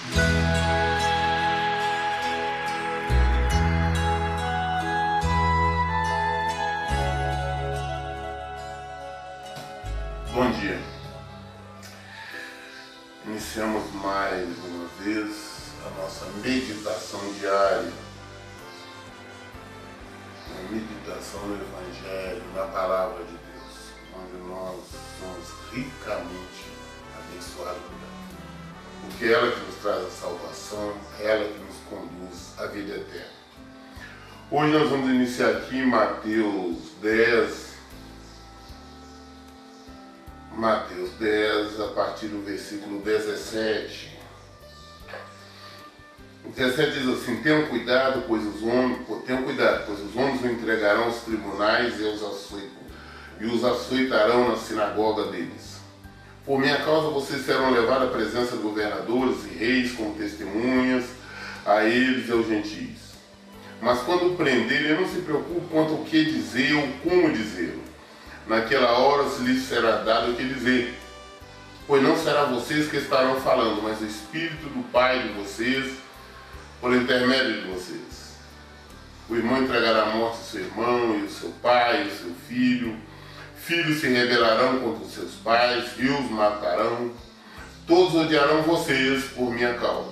Bom dia. Iniciamos mais uma vez a nossa meditação diária, a meditação no Evangelho, na Palavra de Deus, onde nós somos ricamente abençoados por ela. Porque é ela que nos traz a salvação, é ela que nos conduz à vida eterna. Hoje nós vamos iniciar aqui em Mateus 10, a partir do versículo 17. O 17 diz assim: tenham cuidado, pois os homens o entregarão aos tribunais e os açoitarão na sinagoga deles. Por minha causa vocês serão levados à presença de governadores e reis como testemunhas a eles e aos gentios. Mas quando prenderem, não se preocupe quanto ao que dizer ou como dizer. Naquela hora se lhes será dado o que dizer, pois não será vocês que estarão falando, mas o Espírito do Pai de vocês, por intermédio de vocês. O irmão entregará à morte seu irmão, e o seu pai, e o seu filho. Filhos se rebelarão contra os seus pais e os matarão. Todos odiarão vocês por minha causa,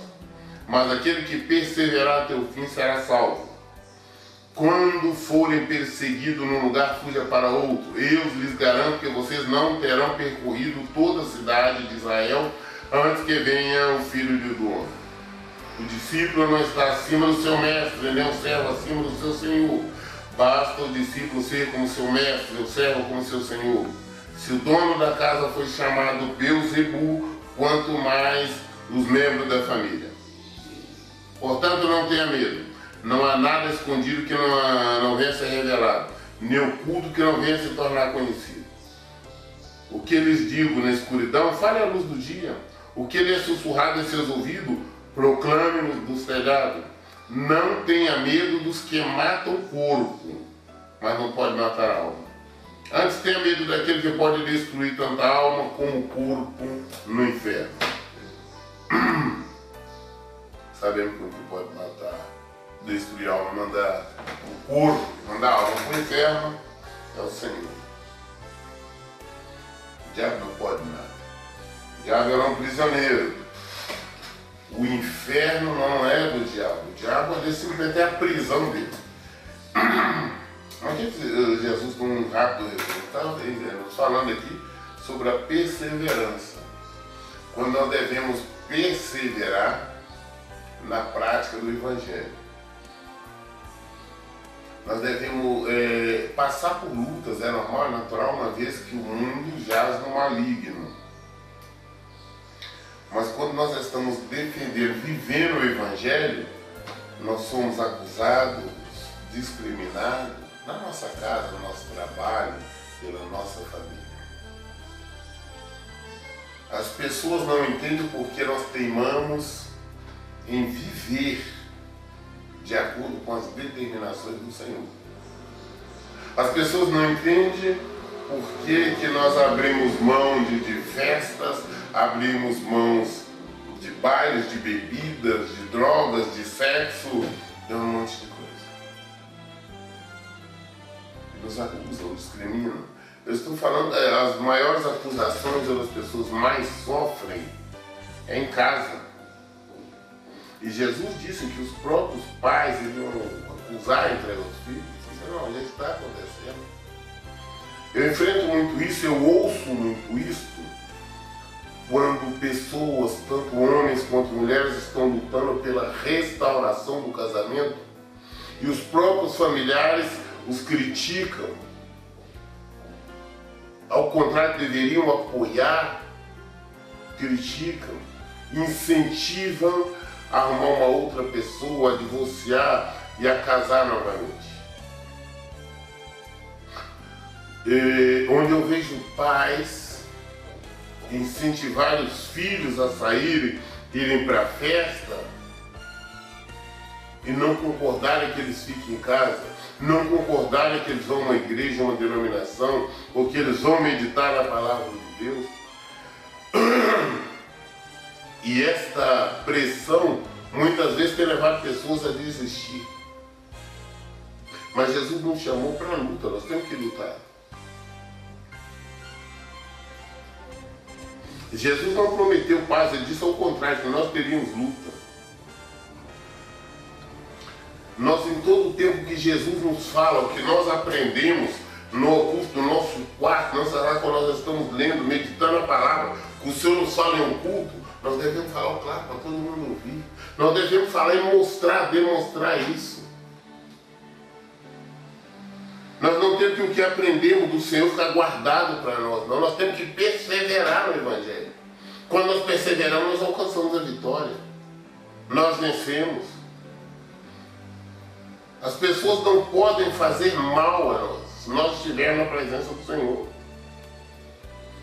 mas aquele que perseverar até o fim será salvo. Quando forem perseguidos num lugar, fuja para outro. Eu lhes garanto que vocês não terão percorrido toda a cidade de Israel antes que venha o Filho do Homem. O discípulo não está acima do seu mestre, nem o servo acima do seu senhor. Basta o discípulo ser como seu mestre, o servo como seu senhor. Se o dono da casa foi chamado Beelzebu, quanto mais os membros da família. Portanto, não tenha medo. Não há nada escondido que não venha a ser revelado, nem oculto que não venha a se tornar conhecido. O que lhes digo na escuridão, fale à luz do dia. O que lhe é sussurrado em seus ouvidos, proclame dos telhados. Não tenha medo dos que matam o corpo, mas não pode matar a alma. Antes tenha medo daquele que pode destruir tanto a alma como o corpo no inferno. Sabemos que o que pode matar, destruir a alma, mandar o corpo, mandar a alma para o inferno, é o Senhor. O diabo não pode nada. O diabo é um prisioneiro. O inferno não é do diabo. O diabo é simplesmente a prisão dele. Aqui Jesus, com um rápido resumo, está falando aqui sobre a perseverança. Quando nós devemos perseverar na prática do Evangelho. Nós devemos passar por lutas, é normal, é natural, uma vez que o mundo jaz no maligno. Mas quando nós estamos defendendo, vivendo o Evangelho, nós somos acusados, discriminados, na nossa casa, no nosso trabalho, pela nossa família. As pessoas não entendem porque nós teimamos em viver de acordo com as determinações do Senhor. As pessoas não entendem por que nós abrimos mão de festas, abrimos mãos de bailes, de bebidas, de drogas, de sexo, de um monte de coisa. E nos acusam, discriminam. Eu estou falando, as maiores acusações onde as pessoas mais sofrem é em casa. E Jesus disse que os próprios pais iriam acusar entre os filhos. Não, já está acontecendo. Eu enfrento muito isso, eu ouço muito isso, quando pessoas, tanto homens quanto mulheres, estão lutando pela restauração do casamento e os próprios familiares os criticam. Ao contrário, deveriam apoiar, criticam, incentivam a arrumar uma outra pessoa, a divorciar e a casar novamente. Onde eu vejo pais incentivarem os filhos a saírem, irem para a festa e não concordarem que eles fiquem em casa, não concordarem que eles vão a uma igreja, uma denominação, ou que eles vão meditar na palavra de Deus. E esta pressão muitas vezes tem levado pessoas a desistir. Mas Jesus nos chamou para a luta, nós temos que lutar. Jesus não prometeu paz, ele disse ao contrário, que nós teríamos luta. Nós, em todo o tempo que Jesus nos fala, o que nós aprendemos no oculto do nosso quarto, quando nós estamos lendo, meditando a palavra, que o Senhor nos fala em oculto, nós devemos falar claro para todo mundo ouvir. Nós devemos falar e mostrar, demonstrar isso. Nós não temos que o que aprendemos do Senhor ficar guardado para nós, não. Nós temos que perseverar no Evangelho. Quando nós perseveramos, nós alcançamos a vitória. Nós vencemos. As pessoas não podem fazer mal a nós, se nós estivermos na presença do Senhor.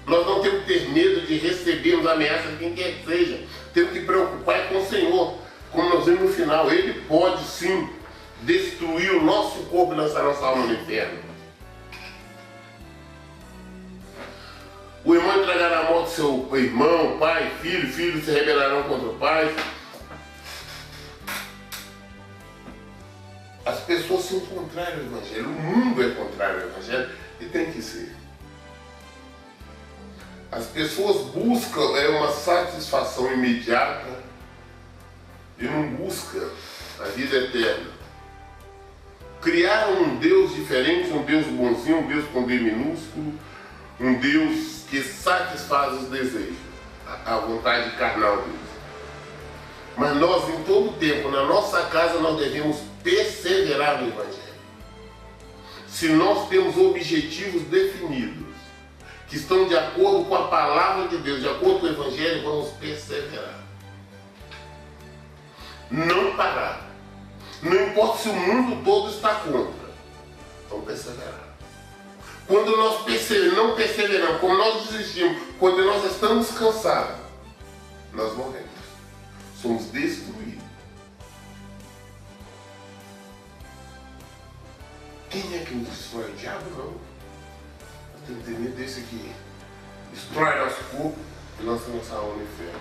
Nós não temos que ter medo de recebermos ameaças de quem quer que seja. Temos que preocupar com o Senhor. Como nós vimos no final, Ele pode sim destruir o nosso corpo e lançar nossa alma no inferno. O irmão entregará a morte seu irmão, pai, filho, filhos se rebelarão contra o pai. As pessoas são contrárias ao Evangelho, o mundo é contrário ao Evangelho e tem que ser. As pessoas buscam uma satisfação imediata e não buscam a vida eterna. Criaram um Deus diferente, um Deus bonzinho, um Deus com D minúsculo, um Deus que satisfaz os desejos, a vontade carnal deles. Mas nós, em todo tempo, na nossa casa, nós devemos perseverar no Evangelho. Se nós temos objetivos definidos, que estão de acordo com a palavra de Deus, de acordo com o Evangelho, vamos perseverar. Não parar. Não importa se o mundo todo está contra, vamos perseverar. Quando nós não perseveramos, quando nós desistimos, quando nós estamos cansados, nós morremos. Somos destruídos. Quem é que nos destrói? O diabo não. Eu tenho que ter medo desse aqui. Destrói nosso corpo e lança nossa alma no inferno.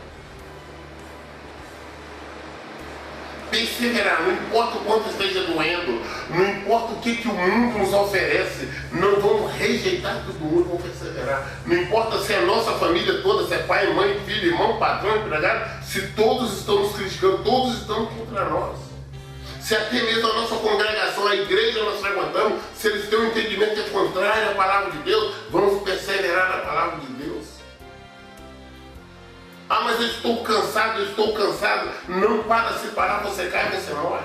Perseverar, não importa o quanto esteja doendo, não importa o que o mundo nos oferece, não vamos rejeitar todo mundo, vamos perseverar. Não importa se é a nossa família toda, se é pai, mãe, filho, irmão, patrão, empregado, se todos estão nos criticando, todos estão contra nós. Se até mesmo a nossa congregação, a igreja nós frequentamos, se eles têm um entendimento que é contrário à palavra de Deus, vamos perseverar na palavra de Deus. Ah, mas eu estou cansado. Não para, se parar você cai e você morre.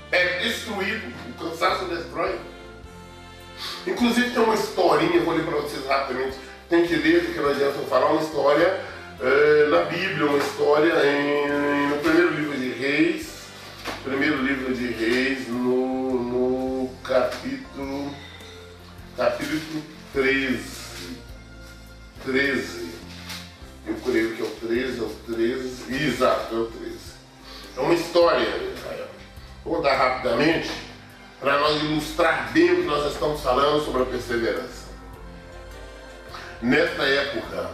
É destruído, o cansaço destrói. Inclusive tem uma historinha, vou ler para vocês rapidamente. Tem que ler, porque não adianta eu falar, uma história na Bíblia, uma história no primeiro livro de Reis, no capítulo 13. Eu creio que é o 13. Exato, é o 13. É uma história de Israel. Vou dar rapidamente para nós ilustrar bem o que nós estamos falando sobre a perseverança. Nesta época,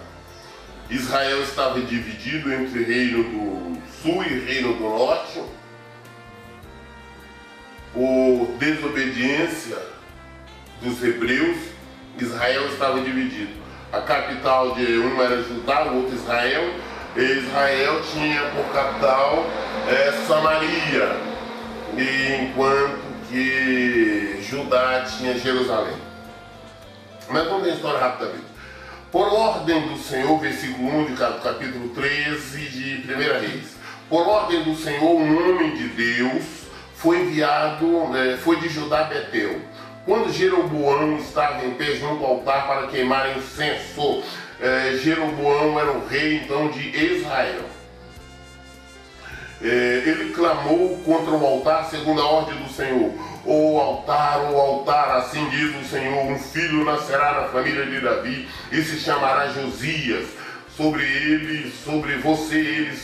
Israel estava dividido entre reino do sul e reino do norte. Por desobediência dos hebreus, Israel estava dividido. A capital de um era Judá, o outro Israel. E Israel tinha por capital Samaria, enquanto que Judá tinha Jerusalém. Mas vamos ver a história rapidamente. Por ordem do Senhor, versículo 1 do capítulo 13 de 1 Reis. Por ordem do Senhor, um homem de Deus foi enviado, foi de Judá a Betel. Quando Jeroboão estava em pé junto ao altar para queimar incenso, Jeroboão era o rei então de Israel. Ele clamou contra o altar segundo a ordem do Senhor. O altar, assim diz o Senhor, um filho nascerá na família de Davi e se chamará Josias. Sobre você ele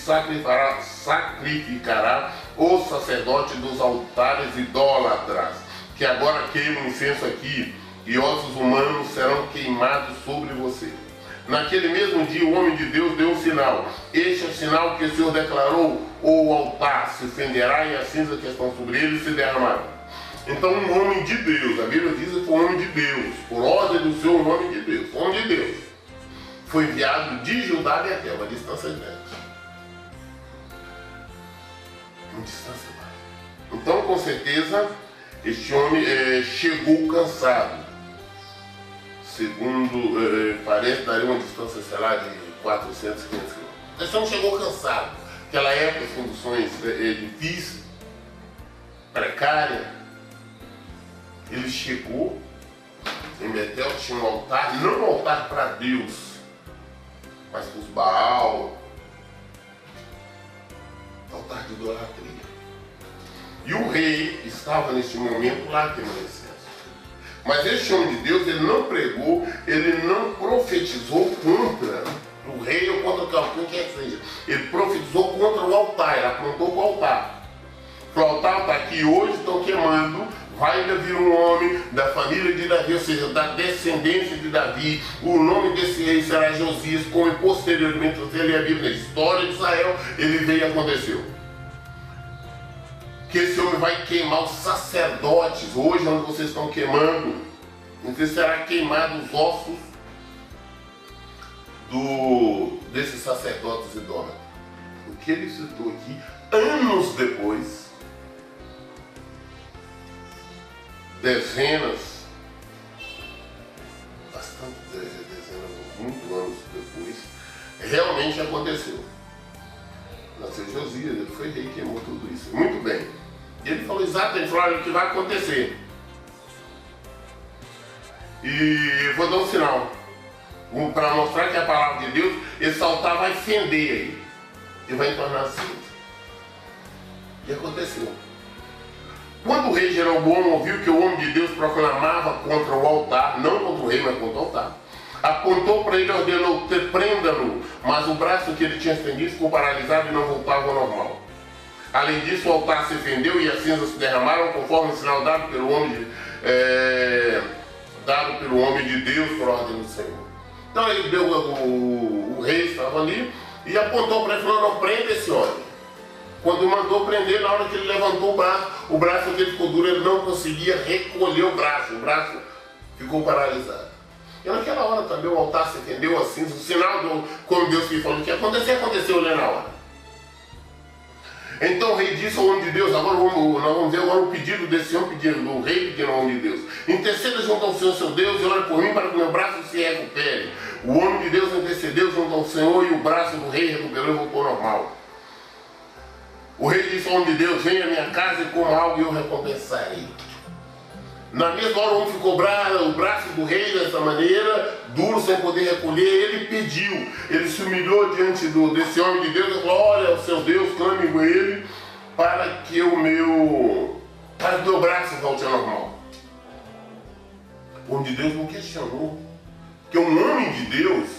sacrificará o sacerdote dos altares idólatras, que agora queimam incenso aqui, e ossos humanos serão queimados sobre você. Naquele mesmo dia o homem de Deus deu um sinal. Este é o sinal que o Senhor declarou: o altar se fenderá e as cinzas que estão sobre ele se derramarão. Então um homem de Deus, a Bíblia diz que foi um homem de Deus, por ordem do Senhor, um homem de Deus, um homem de Deus, foi enviado de Judá a Betel, uma distância grande. Uma distância grande. Então, com certeza, este homem chegou cansado. Segundo, parece daria uma distância, sei lá, de 400, 500 quilômetros. Esse homem chegou cansado. Naquela época, as condições difíceis, precárias. Ele chegou em Betel, tinha um altar, não um altar para Deus, mas para os Baal, altar de idolatria. E o rei estava neste momento lá queimando incenso. Mas este homem de Deus, ele não pregou, ele não profetizou contra o rei ou contra quem quer que seja. Ele profetizou contra o altar, ele apontou para o altar. O altar está aqui hoje, estão queimando, vai ainda vir um homem da família de Davi, ou seja, da descendência de Davi. O nome desse rei será Josias, como posteriormente você lê a Bíblia, na história de Israel, ele veio e aconteceu. Que esse homem vai queimar os sacerdotes, hoje onde vocês estão queimando, então será queimado os ossos desses sacerdotes idólatras. O que ele citou aqui, anos depois, dezenas, muito anos depois, realmente aconteceu. Nasceu Josias, ele foi rei, queimou tudo isso. Muito bem. Ele falou exatamente, falou, olha, o que vai acontecer. E vou dar um sinal. Para mostrar que é a palavra de Deus, esse altar vai fender aí. E vai tornar cinza. E aconteceu. Quando o rei Jeroboão ouviu que o homem de Deus proclamava contra o altar, não contra o rei, mas contra o altar, apontou para ele e ordenou: prenda-no, mas o braço que ele tinha estendido ficou paralisado e não voltava ao normal. Além disso, o altar se fendeu e as cinzas se derramaram, conforme o sinal dado pelo homem de Deus por ordem do Senhor. Então ele deu, o rei estava ali e apontou para ele e falou: não, prenda esse homem. Quando mandou prender, na hora que ele levantou o braço dele ficou duro, ele não conseguia recolher o braço ficou paralisado. E naquela hora também o altar se fendeu, a cinza, o sinal como Deus falou que ia acontecer, aconteceu ali na hora. Então o rei disse ao homem de Deus, agora nós vamos ver agora o pedido desse homem, do rei pedindo ao homem de Deus: interceda junto ao Senhor seu Deus e ore por mim para que meu braço se recupere. O homem de Deus intercedeu junto ao Senhor e o braço do rei recuperou e voltou ao normal. O rei disse ao homem de Deus: venha à minha casa e coma algo e eu recompensarei. Na mesma hora o homem ficou bravo, o braço do rei dessa maneira, duro, sem poder recolher. Ele pediu, ele se humilhou diante desse homem de Deus e falou: olha, o seu Deus, clame com ele para que o meu braço volte ao normal. O homem de Deus não questionou, porque um homem de Deus,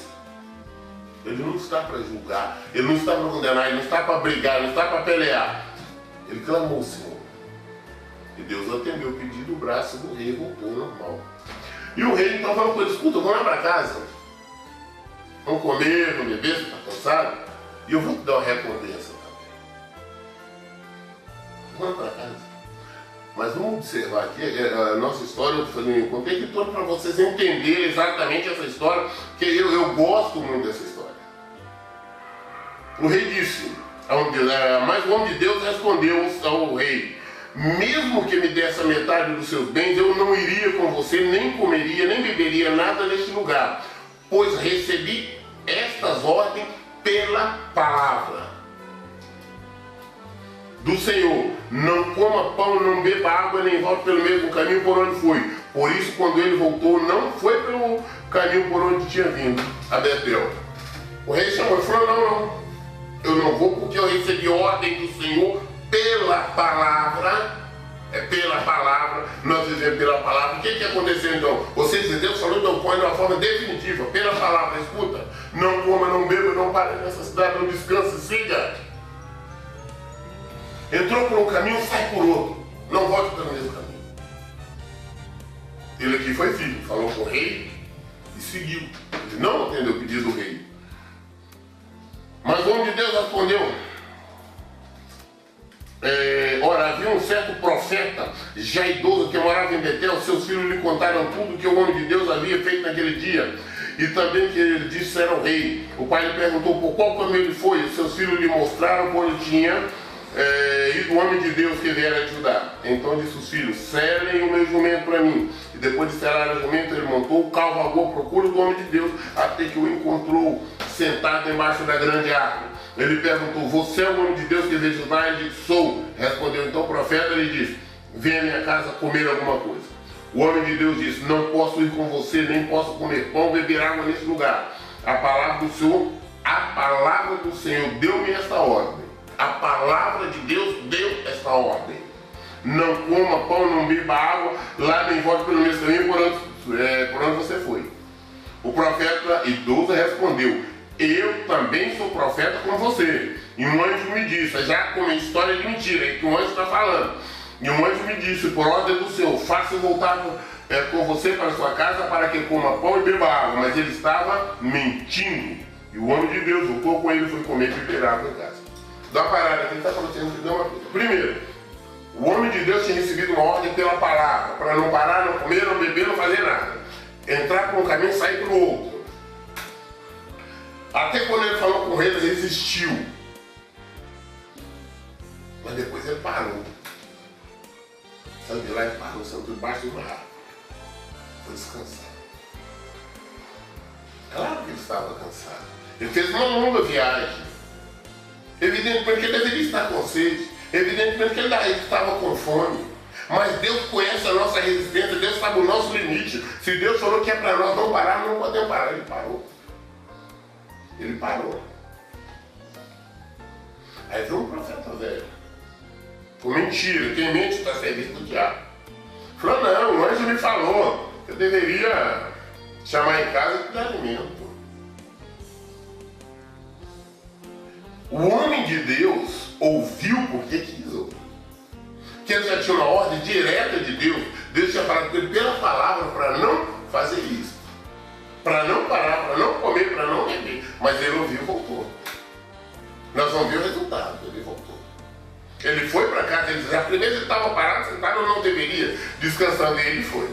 ele não está para julgar, ele não está para condenar, ele não está para brigar, ele não está para pelear. Ele clamou ao Senhor. E Deus atendeu o pedido, o braço do rei voltou ao normal. E o rei então falou com ele: escuta, vamos lá para casa. Vamos comer, vamos beber, você está cansado? E eu vou te dar uma recompensa também. Vamos para casa. Mas vamos observar aqui a nossa história. Eu contei aqui todo para vocês entenderem exatamente essa história, que eu gosto muito dessa história. O rei disse, mas o homem de Deus respondeu ao rei: mesmo que me desse a metade dos seus bens, eu não iria com você, nem comeria, nem beberia nada neste lugar, pois recebi estas ordens pela palavra do Senhor: não coma pão, não beba água, nem volte pelo mesmo caminho por onde foi. Por isso, quando ele voltou, não foi pelo caminho por onde tinha vindo, a Betel. O rei chamou e falou: não, eu não vou, porque eu recebi ordem do Senhor pela palavra. Pela palavra, nós vivemos pela palavra. O que aconteceu então? Vocês Deus falou, então põe de uma forma definitiva, pela palavra, escuta: não coma, não beba, não pare nessa cidade, não descanse, siga. Entrou por um caminho, sai por outro, não volte pelo mesmo caminho. Ele aqui foi filho, falou com o rei, e seguiu. Ele não atendeu o pedido do rei. Mas o homem de Deus respondeu: ora, havia um certo profeta, já idoso, que morava em Betel. Seus filhos lhe contaram tudo que o homem de Deus havia feito naquele dia, e também que ele disse era o rei. O pai lhe perguntou por qual caminho ele foi, e seus filhos lhe mostraram por onde tinha ido o homem de Deus que viera ajudar. Então disse os filhos: selem o meu jumento para mim. E depois de selar o jumento, ele montou, cavalgou à procura do homem de Deus, até que o encontrou sentado embaixo da grande árvore. Ele perguntou: você é o homem de Deus que veio ajudar? Ele disse: sou. Respondeu então o profeta, ele disse: venha à minha casa comer alguma coisa. O homem de Deus disse: não posso ir com você, nem posso comer pão, beber água nesse lugar. A palavra do Senhor deu-me esta ordem. A palavra de Deus deu esta ordem: não coma pão, não beba água, lá nem volte pelo mesmo caminho por onde você foi. O profeta idoso respondeu: eu também sou profeta como você. E um anjo me disse, já com uma história de mentira, que o anjo está falando. E um anjo me disse, por ordem do Senhor, faça voltar com você para sua casa para que coma pão e beba água. Mas ele estava mentindo. E o homem de Deus voltou com ele e foi comer e beber água em casa. Dá uma parada aqui, ele está falando uma coisa. Primeiro, o homem de Deus tinha recebido uma ordem pela palavra, para não parar, não comer, não beber, não fazer nada. Entrar por um caminho e sair pelo outro. Até quando ele falou com o rei, ele resistiu. Mas depois ele parou. Saiu de lá e parou, sentou debaixo de uma árvore. Foi descansar. Claro que ele estava cansado. Ele fez uma longa viagem. Evidentemente que ele deveria estar com sede. Evidentemente que ele estava com fome. Mas Deus conhece a nossa resistência, Deus sabe o nosso limite. Se Deus falou que é para nós não parar, não podemos parar. Ele parou. Ele parou. Aí veio um profeta velho. Com mentira, quem mente está a serviço do diabo. Falou: não, o anjo me falou que eu deveria chamar em casa e dar alimento. O homem de Deus ouviu porque quis ouvir. Que ele já tinha uma ordem direta de Deus. Deus tinha falado com ele pela palavra para não fazer isso. Para não parar, para não comer, para não beber. Mas ele ouviu e voltou. Nós vamos ver o resultado. Ele voltou. Ele foi para casa, ele disse: primeiro ele estava parado, sentado, eu não deveria, descansando, e ele foi.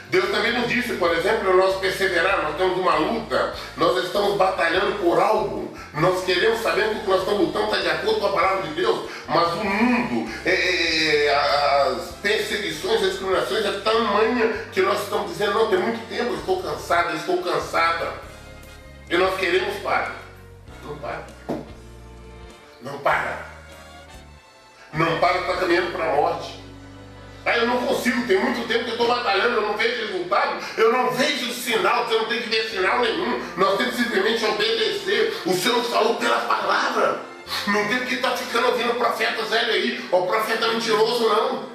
Deus também nos disse, por exemplo, nós perseverar, nós temos uma luta, nós estamos batalhando por algo, nós queremos saber que o que nós estamos lutando está de acordo com a palavra de Deus, mas o mundo, as perseguições, as discriminações é tamanha que nós estamos dizendo: não, tem muito tempo, eu estou cansado, eu estou cansada, e nós queremos parar. Não para. Não para. Não para, está caminhando para a morte. Aí eu não consigo, tem muito tempo que eu estou batalhando, eu não vejo resultado, eu não vejo sinal, você não tem que ver sinal nenhum. Nós temos que simplesmente obedecer. O Senhor nos falou pela palavra. Não tem que estar ficando ouvindo profetas velhos aí, ou profeta mentiroso, não.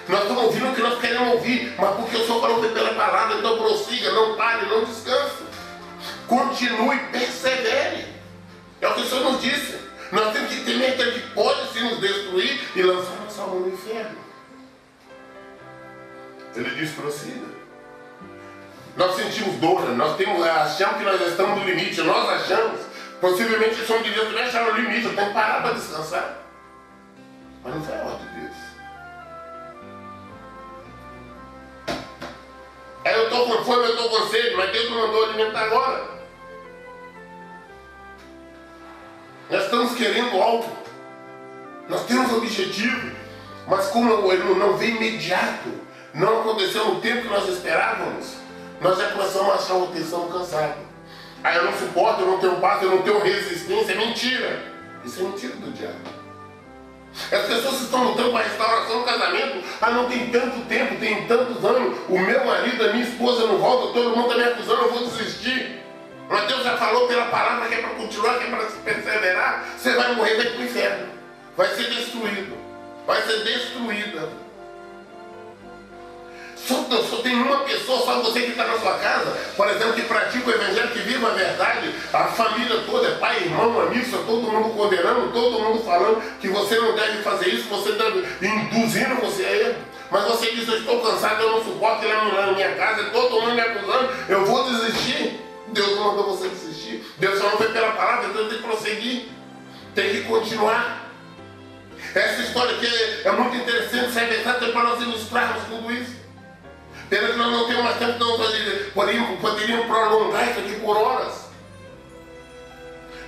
Nós estamos ouvindo o que nós queremos ouvir, mas porque o Senhor falou pela palavra, então prossiga, não pare, não descanse. Continue, persevere. É o que o Senhor nos disse. Nós temos que temer aquele que pode se nos destruir e lançar nossa alma no inferno. Ele diz: prossiga. Nós sentimos dor, nós achamos que nós estamos no limite, nós achamos. Possivelmente o Senhor de Deus vai achar no limite, eu tenho que parar para descansar. Mas não foi a ordem de Deus. Aí eu estou com fome, eu estou com sede, mas Deus não mandou alimentar agora. Nós estamos querendo algo. Nós temos um objetivo, mas como ele não vem imediato, não aconteceu no tempo que nós esperávamos, nós já começamos a achar uma tensão cansada. Aí eu não suporto, eu não tenho paz, eu não tenho resistência. É mentira. Isso é mentira do diabo. As pessoas que estão lutando para a restauração do casamento, não tem tanto tempo, tem tantos anos, o meu marido, a minha esposa não volta, todo mundo está me acusando, eu vou desistir. Mas Deus já falou pela palavra que é para continuar, que é para perseverar. Você vai morrer daqui para o inferno. Vai ser destruído. Vai ser destruída. Só tem uma pessoa, só você que está na sua casa, por exemplo, que pratica o evangelho, que vive a verdade, a família toda, pai, irmão, amigo, todo mundo condenando, todo mundo falando que você não deve fazer isso, você deve induzindo você a erro. Mas você diz, eu estou cansado, eu não suporto ir lá na minha casa, todo mundo me acusando, eu vou desistir. Deus não mandou você desistir. Deus só não foi pela palavra, Deus tem que prosseguir. Tem que continuar. Essa história aqui é muito interessante, serve exatamente para nós ilustrarmos tudo isso. Pena que nós não temos mais tempo, não poderíamos prolongar isso aqui por horas.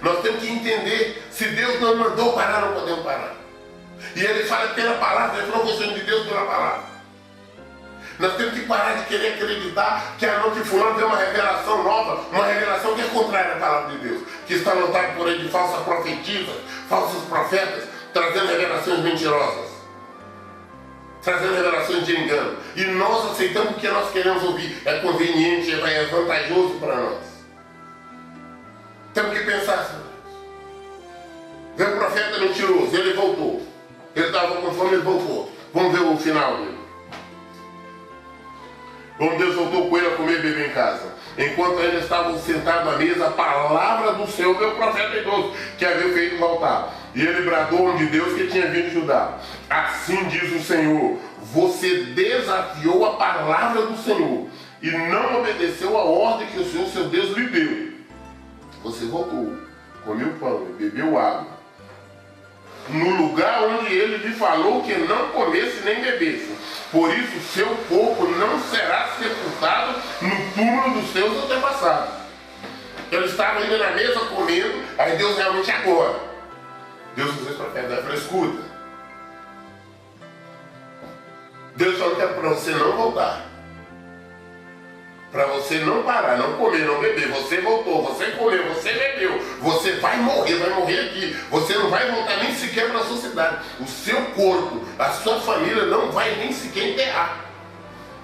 Nós temos que entender, se Deus não mandou parar, não podemos parar. E ele fala pela palavra, ele falou que de Deus pela palavra. Nós temos que parar de querer acreditar que a noite de fulano tem uma revelação nova, uma revelação que é contrária à palavra de Deus, que está lotada por aí de falsas profetisas, falsos profetas, trazendo revelações mentirosas, trazendo revelações de engano. E nós aceitamos o que nós queremos ouvir, é conveniente, é vantajoso para nós. Temos que pensar sobre isso. Veio o profeta mentiroso, ele voltou. Ele estava com fome, ele voltou. Vamos ver o final dele. Como Deus voltou com ele a comer e beber em casa. Enquanto ainda estavam sentados à mesa, a palavra do Senhor veio o profeta idoso, que havia feito voltar. E ele bradou de Deus que tinha vindo ajudar. Assim diz o Senhor, você desafiou a palavra do Senhor e não obedeceu a ordem que o Senhor, seu Deus, lhe deu. Você voltou, comeu pão e bebeu água, no lugar onde ele lhe falou que não comesse nem bebesse. Por isso, seu corpo não será sepultado no túmulo dos seus antepassados. Ele estava ainda na mesa comendo, aí Deus realmente agora. Deus usou esse profeta, ele falou, escuta. Deus só quer para você não voltar. Para você não parar, não comer, não beber. Você voltou, você comeu, você bebeu. Você vai morrer aqui. Você não vai voltar nem sequer para a sua cidade. O seu corpo, a sua família não vai nem sequer enterrar.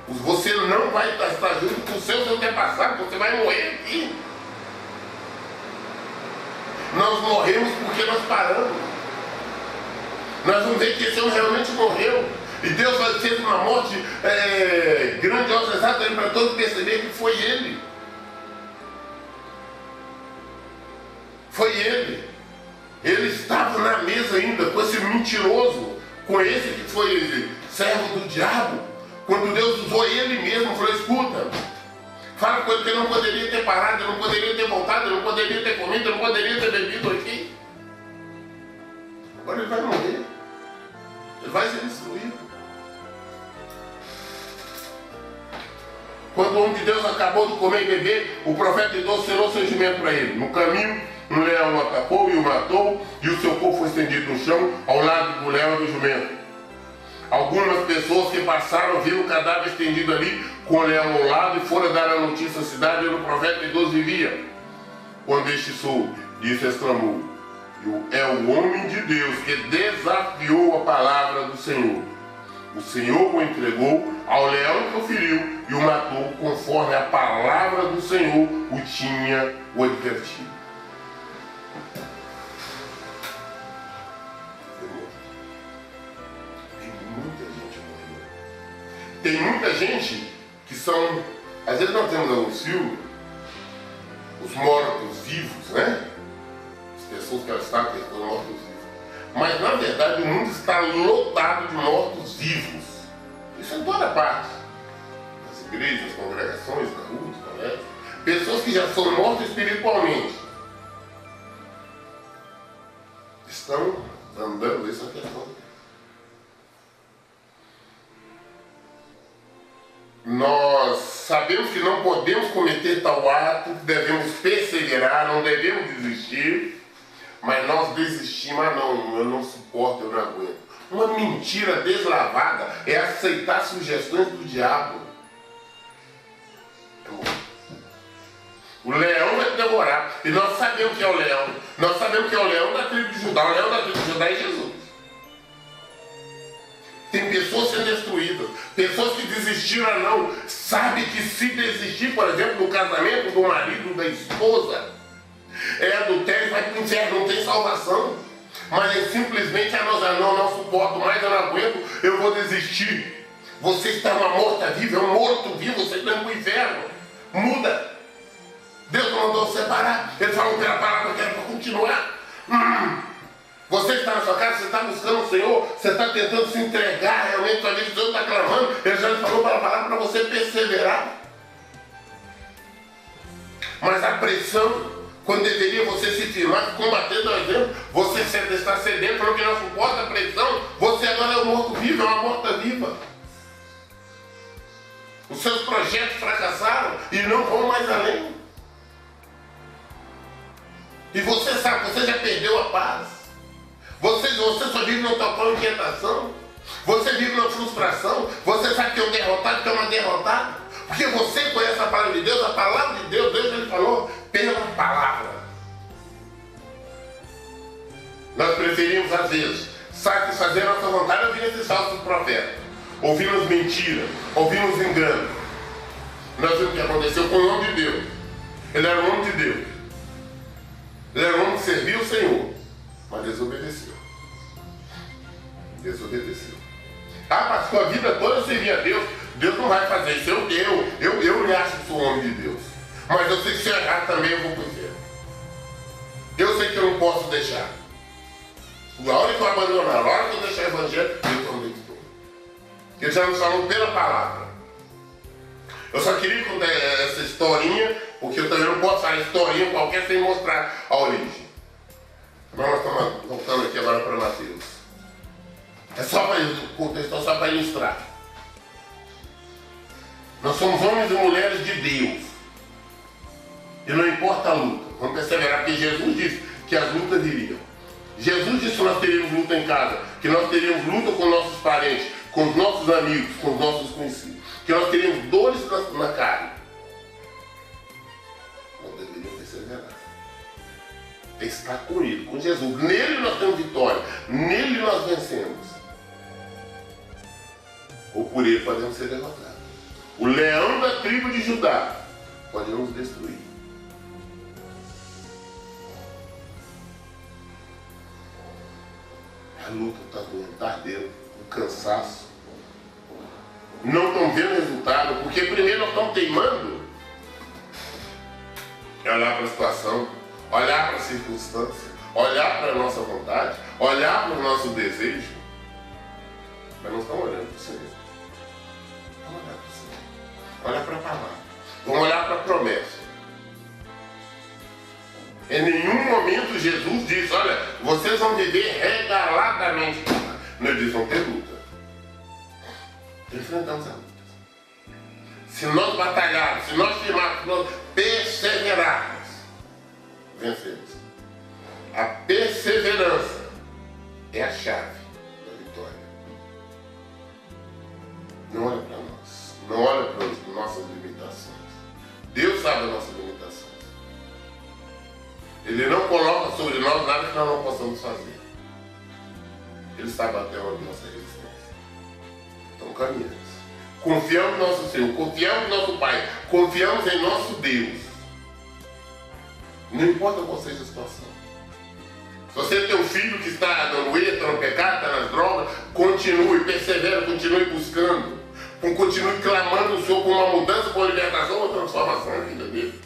Você não vai estar junto com os seus antepassados, você vai morrer aqui. Nós morremos porque nós paramos. Nós vamos ver que esse homem realmente morreu. E Deus vai ter uma morte grandiosa, exatamente para todos perceberem que foi ele. Foi ele. Ele estava na mesa ainda com esse mentiroso, com esse que foi servo do diabo. Quando Deus usou ele mesmo, falou, escuta, fala com ele que ele não poderia ter parado, ele não poderia ter voltado, ele não poderia ter comido, ele não poderia ter bebido aqui. Agora ele vai morrer. Ele vai ser destruído. Quando o homem de Deus acabou de comer e beber, o profeta idoso selou seu jumento para ele. No caminho, um leão o atacou e o matou, e o seu corpo foi estendido no chão, ao lado do leão e do jumento. Algumas pessoas que passaram viram o cadáver estendido ali, com o leão ao lado, e foram dar a notícia à cidade onde o profeta idoso vivia. Quando este soube, disse, exclamou, é o homem de Deus que desafiou a palavra do Senhor. O Senhor o entregou ao leão que o feriu e o matou conforme a palavra do Senhor o tinha o advertido. Tem muita gente morrendo. Tem muita gente que são, às vezes nós temos alguns filmes, os mortos-vivos, né? As pessoas que elas estão mortos-vivos. Mas, na verdade, o mundo está lotado de mortos-vivos. Isso em toda parte. Nas igrejas, nas congregações, na rua, nos colégios. Pessoas que já são mortas espiritualmente. Estão andando, essa questão. Nós sabemos que não podemos cometer tal ato, devemos perseverar, não devemos desistir. Mas nós desistimos, não, eu não suporto, eu não aguento. Uma mentira deslavada é aceitar sugestões do diabo. O leão vai te devorar. E nós sabemos que é o leão. Nós sabemos que é o leão da tribo de Judá. O leão da tribo de Judá é Jesus. Tem pessoas sendo destruídas. Pessoas que desistiram não. Sabe que se desistir, por exemplo, do casamento do marido, da esposa, é adultério, vai para o inferno, não tem salvação. Mas é simplesmente não suporto mais, eu não aguento, eu vou desistir. Você está uma morta-viva, é um morto-vivo, você está indo para o inferno. Muda. Deus não mandou você parar. Ele falou pela palavra que era para continuar. Você está na sua casa, você está buscando o Senhor, você está tentando se entregar realmente para Deus, o Senhor está clamando, Ele já lhe falou para palavra para você perseverar. Mas a pressão, quando deveria você se firmar, combatendo o exemplo, você está cedendo, falou que não suporta a pressão, você agora é um morto-vivo, é uma morta-viva. Os seus projetos fracassaram e não vão mais além. E você sabe, você já perdeu a paz. Você só vive no total inquietação. Você vive na frustração. Você sabe que é um derrotado, que é uma derrotada. Porque você conhece a palavra de Deus, a palavra de Deus, Deus ele falou pela palavra. Nós preferimos, às vezes, satisfazer a nossa vontade ouvir esses falsos profetas. Ouvimos mentira, ouvimos engano. Nós vimos o que aconteceu com o homem de Deus. Ele era um homem de Deus. Ele era um homem que servia o Senhor, mas desobedeceu. Desobedeceu. Ah, pastor, a vida toda eu servia a Deus. Deus não vai fazer isso. Eu lhe acho que sou homem de Deus. Mas eu sei que se eu errar também eu vou pro inferno. Eu sei que eu não posso deixar. A hora que eu abandonar, a hora que eu deixar o evangelho, eu também estou. Ele já nos falou pela palavra. Eu só queria contar essa historinha, porque eu também não posso falar historinha qualquer sem mostrar a origem. Mas nós estamos voltando aqui agora para Mateus. É só para o contexto, só para ilustrar. Nós somos homens e mulheres de Deus. E não importa a luta. Vamos perseverar, porque Jesus disse que as lutas viriam. Jesus disse que nós teríamos luta em casa, que nós teríamos luta com nossos parentes, com os nossos amigos, com os nossos conhecidos, que nós teríamos dores na carne. Nós deveríamos perseverar. Estar com Ele, com Jesus. Nele nós temos vitória. Nele nós vencemos. Ou por Ele podemos ser derrotados. O leão da tribo de Judá pode nos destruir. A luta está doendo, está ardendo, o cansaço. Não estão vendo resultado, porque primeiro nós estamos teimando. Olhar para a situação, olhar para a circunstância, olhar para a nossa vontade, olhar para o nosso desejo. Mas não estamos olhando para o Senhor. Vamos olhar para o Senhor. Olhar para a palavra. Vamos olhar para a promessa. Em nenhum momento Jesus diz, olha, vocês vão viver regaladamente. Não, eles vão ter luta. Enfrentamos a luta. Se nós batalharmos, se nós firmarmos, se nós perseverarmos, vencemos. A perseverança é a chave da vitória. Não olha para nós. Não olha para as nossas limitações. Deus sabe as nossas limitações. Ele não coloca sobre nós nada que nós não possamos fazer. Ele sabe até onde nossa resistência. Então caminhamos. Confiamos no nosso Senhor, confiamos no nosso Pai, confiamos em nosso Deus. Não importa qual seja a situação. Se você tem um filho que está dando erro, está no pecado, está nas drogas, continue, persevere, continue buscando. Continue clamando o Senhor por uma mudança, por uma libertação, uma transformação na vida dele.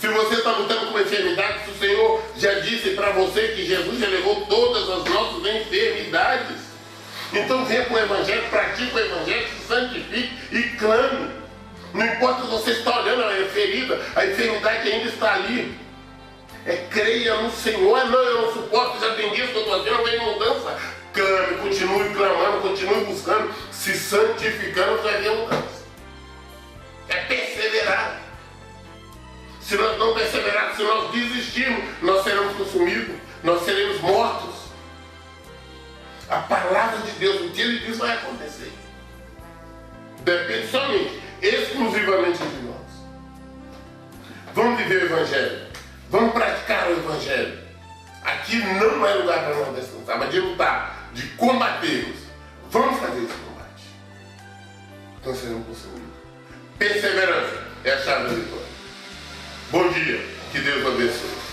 Se você está lutando com uma enfermidade, se o Senhor já disse para você que Jesus já levou todas as nossas enfermidades, então venha com o Evangelho, pratique o Evangelho, se santifique e clame. Não importa se você está olhando a ferida, a enfermidade ainda está ali. Creia no Senhor. Não, eu não suporto, já tem dias que eu estou fazendo, vem mudança. Clame, continue clamando, continue buscando, se santificando, vai ver mudança. É perseverar. Se nós não perseverarmos, se nós desistirmos, nós seremos consumidos, nós seremos mortos. A palavra de Deus, o que Ele diz vai acontecer. Depende somente, exclusivamente de nós. Vamos viver o Evangelho. Vamos praticar o Evangelho. Aqui não é lugar para nós descansar, mas de lutar, de combatermos. Vamos fazer esse combate. Então seremos consumidos. Perseverança é a chave da vitória. Bom dia, que Deus abençoe.